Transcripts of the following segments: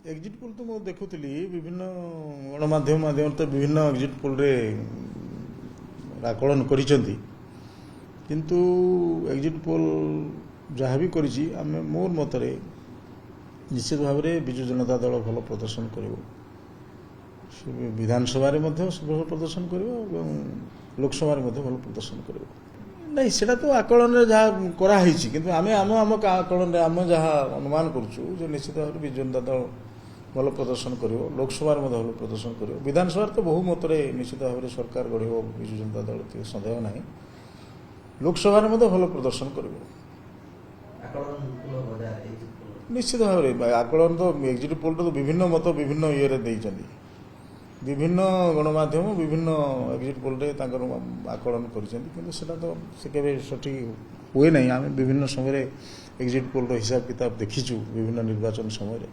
exit poll तो मैं देखुली विभिन्न गणमाध्यम माध्यम तो विभिन्न एग्जिट पोल रे आकलन करिसेंती किंतु एग्जिट पोल जहाँ भी करिछि आमे मोर मतरे निश्चित भाव में विजु जनता दल भल प्रदर्शन करिवो विधानसभा रे मध्य भल प्रदर्शन करिवो एवं लोकसभा रे मध्य भल प्रदर्शन करिवो नहीं सेटा तो आकलन रे जहाँ करा हिछि किंतु आमे आम आम आकलन रे आम जहाँ अनुमान करछु जे निश्चित भाव में विजु जनता दल भल प्रदर्शन करिवो लोकसभा रे मध्य भल प्रदर्शन करिवो विधानसभा तो बहु मतरे निश्चित भाव में सरकार गढ़िवो विजु जनता दल के संदेह नहीं लोकसभा रे मध्य भल प्रदर्शन करिवो निश्चित भाव में आकलन तो एग्जिट पोल तो विभिन्न मत विभिन्न ये विभिन्न गणमाध्यम विभिन्न एग्जिट पोल रे आकलन कर तो से केवे सठिक हुए नहीं आम विभिन्न समय एग्जिट पोल हिसाब किताब देखीचु विभिन्न निर्वाचन समय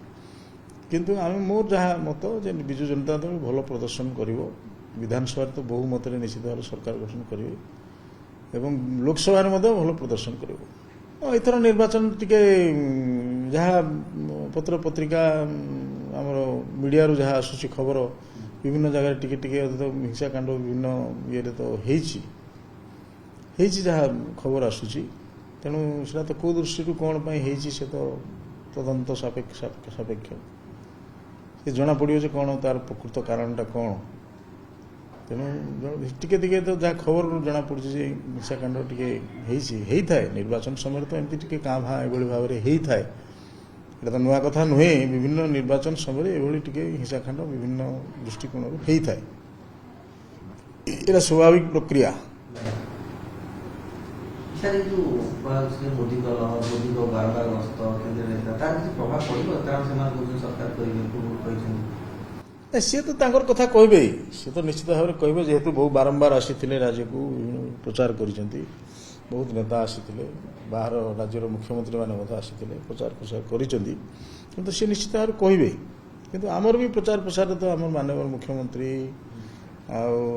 किंतु आम मोर जहाँ मत जे विजु जनता दल भल प्रदर्शन करिवो विधानसभा तो बहु मत निश्चित भाव सरकार गठन करेंगे एवं लोकसभा भल प्रदर्शन करिवो एथर निर्वाचन टिके जहाँ पत्र पत्रिका आमर मीडिया रू जहाँ आसूची खबर विभिन्न जगह टिके टिके तो हिंसाकांड विभिन्न ये तो जहाँ खबर आसूची तेणु से तो कौ दृष्टि कौन से तो तदंत सापेक्ष से जना पड़ो कौन तार प्रकृत कारणटा कौन तेणु टिके टिके तो जहाँ खबर जना पड़ी हिंसाकांड टिके थाए निर्वाचन समय तो एमती टिके काँ भाँ एभली भाव में होता है तो नुआ कथा नुहे विभिन्न निर्वाचन समय एभली टिके हिंसाकांड विभिन्न दृष्टिकोण होता है यह स्वाभाविक प्रक्रिया सी तो तांकर कथा कहबे सी तो निश्चित भाव में कहबे जेहेतु बहुत बारंबार आसी राज्य को प्रचार करिसेंती बहुत नेता आसी बाहर राज्यर मुख्यमंत्री मैंने आसी प्रचार प्रसार करिसेंती किंतु सी निश्चित भाव में कहबे किंतु आमर भी प्रचार प्रसार तो आम माननीय मुख्यमंत्री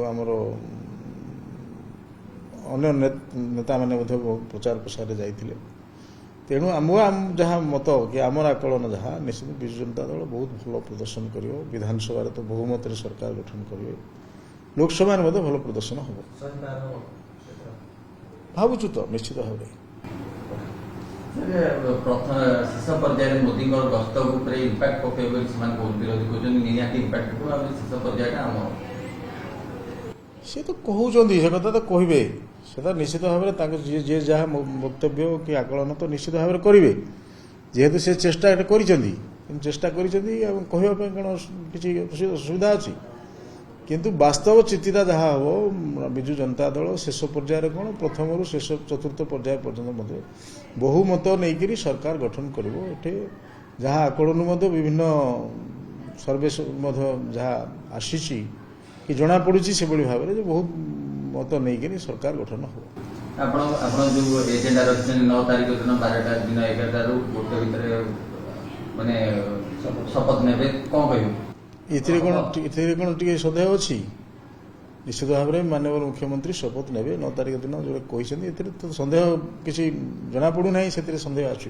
आमर अन्य नेता मैंने प्रचार प्रसार जाइए तेणु आम जहाँ मत कि आमर आकलन जहाँ निश्चित विजु जनता दल बहुत भल प्रदर्शन कर विधानसभा तो बहुमत सरकार गठन करेंगे लोकसभा भल प्रदर्शन हम भावुचु तो निश्चित भाव में शेष पर्यायर मोदी गस्त इंपैक्ट पकड़ सी तो कहते से कथा तो कहे से तो निश्चित भाव में जी जहाँ वक्तव्य कि आकलन तो निश्चित भाव में करेंगे जेहेतु से चेष्टा चेष्टा कहवाई कौन किसी असुविधा अच्छी किंतु वास्तव चिंतिता जहाँ हम विजु जनता दल शेष पर्यायर कौन प्रथम शेष चतुर्थ पर्याय पर्यंत बहुमत नहीं सरकार गठन करे जहाँ आकलन विभिन्न सर्वे जहाँ आसी कि जना पड़ी से भाव में बहुत मत नहीं सरकार गठन हो जो एजेंडा रखते 9 तारीख दिन 12टा दिन 11 गोटे भितर माने शपथ ने कौन कह कौन टे सन्देह अच्छी निश्चित भाव में माननीय मुख्यमंत्री शपथ ने 9 तारीख दिन जो कहते तो सन्देह किसी जना पड़ूना से सन्देह आस